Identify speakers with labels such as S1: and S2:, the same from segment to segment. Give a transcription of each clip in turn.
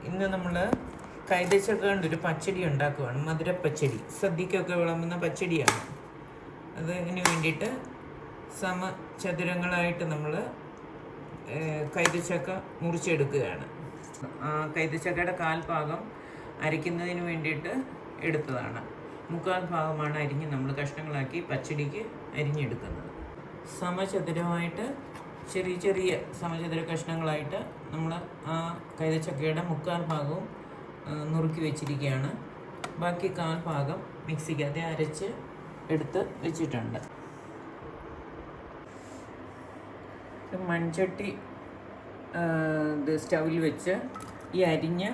S1: ഇന്ന് നമ്മൾ കൈതച്ചക്ക കൊണ്ടൊരു പച്ചടി ഉണ്ടാക്കുകയാണ്. മധുരപ്പച്ചടി, സദ്യക്കൊക്കെ വിളമ്പുന്ന പച്ചടിയാണ്. അതിന് വേണ്ടിയിട്ട് സമചതുരങ്ങളായിട്ട് നമ്മൾ കൈതച്ചക്ക മുറിച്ചെടുക്കുകയാണ്. കൈതച്ചക്കയുടെ കാൽഭാഗം അരയ്ക്കുന്നതിന് വേണ്ടിയിട്ട് എടുത്തതാണ്. മുക്കാൽ ഭാഗമാണ് അരിഞ്ഞ് നമ്മൾ കഷ്ണങ്ങളാക്കി പച്ചടിക്ക് അരിഞ്ഞെടുക്കുന്നത്. സമചതുരമായിട്ട് ചെറിയ ചെറിയ സമചതുര കഷ്ണങ്ങളായിട്ട് നമ്മൾ ആ കൈതച്ചക്കയുടെ മുക്കാൽ ഭാഗവും നുറുക്കി വെച്ചിരിക്കുകയാണ്. ബാക്കി കാൽ ഭാഗം മിക്സിക്കകത്ത് അരച്ച് എടുത്ത് വെച്ചിട്ടുണ്ട്. മൺചട്ടി സ്റ്റൗവിൽ വെച്ച് ഈ അരിഞ്ഞ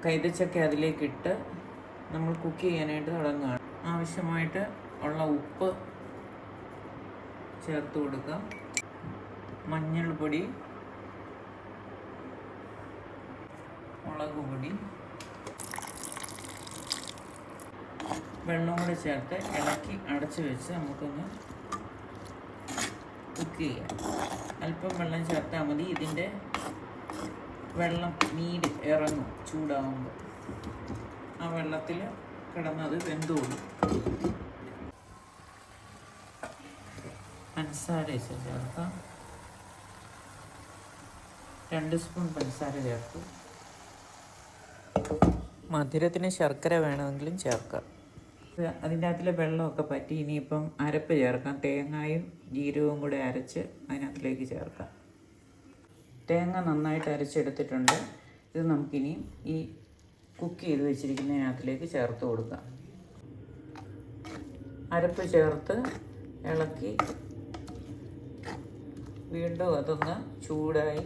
S1: കൈതച്ചക്ക അതിലേക്കിട്ട് നമ്മൾ കുക്ക് ചെയ്യാനായിട്ട് തുടങ്ങുകയാണ്. ആവശ്യമായിട്ട് ഉള്ള ഉപ്പ് ചേർത്ത് കൊടുക്കുക, മഞ്ഞൾപ്പൊടി, മുളക് പൊടി, വെള്ളം കൂടെ ചേർത്ത് ഇളക്കി അടച്ച് വെച്ച് നമുക്കൊന്ന് കുക്ക് ചെയ്യാം. അല്പം വെള്ളം ചേർത്താൽ മതി. ഇതിൻ്റെ വെള്ളം നീര് ഇറങ്ങും ചൂടാകുമ്പോൾ. ആ വെള്ളത്തിൽ കിടന്നത് വെന്തോളും. പഞ്ചസാര ചേർക്കാം. 2 സ്പൂൺ പഞ്ചസാര ചേർത്തു. മധുരത്തിന് ശർക്കര വേണമെങ്കിലും ചേർക്കാം. അതിൻ്റെ അകത്തിലെ വെള്ളമൊക്കെ പറ്റി ഇനിയിപ്പം അരപ്പ് ചേർക്കാം. തേങ്ങയും ജീരകവും കൂടെ അരച്ച് അതിനകത്തിലേക്ക് ചേർക്കാം. തേങ്ങ നന്നായിട്ട് അരച്ചെടുത്തിട്ടുണ്ട്. ഇത് നമുക്കിനി ഈ കുക്ക് ചെയ്ത് വെച്ചിരിക്കുന്നതിനകത്തിലേക്ക് ചേർത്ത് കൊടുക്കാം. അരപ്പ് ചേർത്ത് ഇളക്കി വീണ്ടും അതൊന്ന് ചൂടായി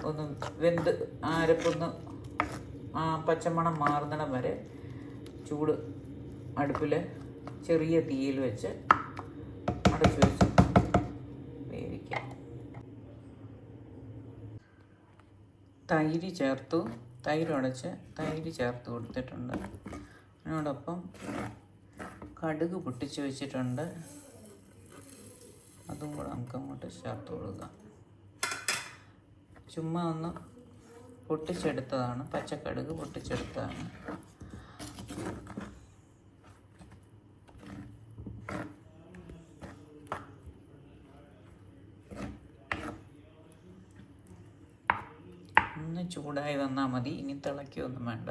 S1: ഒന്ന് വെന്ത് ആ അരപ്പൊന്ന് ആ പച്ചമണം മാറുന്നിടം വരെ ചൂട് അടുപ്പിൽ ചെറിയ തീയിൽ വെച്ച് അടച്ചു വെച്ച് വേവിക്കാം. തൈര് ചേർത്തു. തൈര് ചേർത്ത് കൊടുത്തിട്ടുണ്ട്. അതിനോടൊപ്പം കടുക് പൊട്ടിച്ച് വെച്ചിട്ടുണ്ട്. അതും കൂടെ നമുക്ക് അങ്ങോട്ട് ചേർത്ത് കൊടുക്കാം. ചുമ്മാ ഒന്ന് പൊട്ടിച്ചെടുത്തതാണ്, പച്ചക്കടുക് പൊട്ടിച്ചെടുത്തതാണ്. ഒന്ന് ചൂടായി വന്നാൽ മതി. ഇനി തിളയ്ക്കൊന്നും വേണ്ട.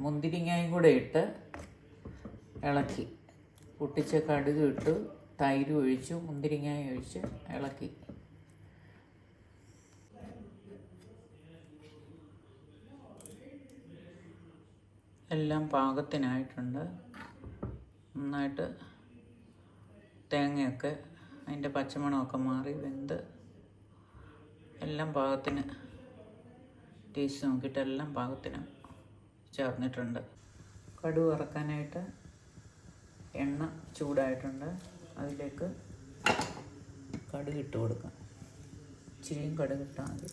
S1: മുന്തിരിങ്ങയും കൂടെ ഇട്ട് ഇളക്കി പൊട്ടിച്ച കടുക് ഇട്ടു, തൈര് ഒഴിച്ചു, മുന്തിരിങ്ങയും ഒഴിച്ച് ഇളക്കി. എല്ലാം പാകത്തിനായിട്ടുണ്ട്. നന്നായിട്ട് തേങ്ങയൊക്കെ അതിൻ്റെ പച്ചമണമൊക്കെ മാറി വെന്ത് എല്ലാം പാകത്തിന് ടേസ്റ്റ് നോക്കിയിട്ട് എല്ലാം പാകത്തിന് ചേർന്നിട്ടുണ്ട്. കടുക് വറക്കാനായിട്ട് എണ്ണ ചൂടായിട്ടുണ്ട്. അതിലേക്ക് കടുക് ഇട്ട് കൊടുക്കാം. ഇച്ചിരിയും കടുക് ഇട്ടാൽ മതി.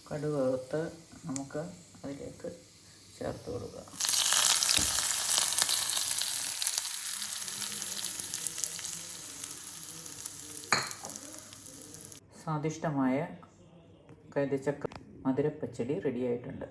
S1: കടുക് വറുത്ത് നമുക്ക് അതിലേക്ക് ചേർത്ത് കൊടുക്കുക. സ്വാദിഷ്ടമായ കൈതച്ചക്ക മധുരപ്പച്ചടി റെഡിയായിട്ടുണ്ട്.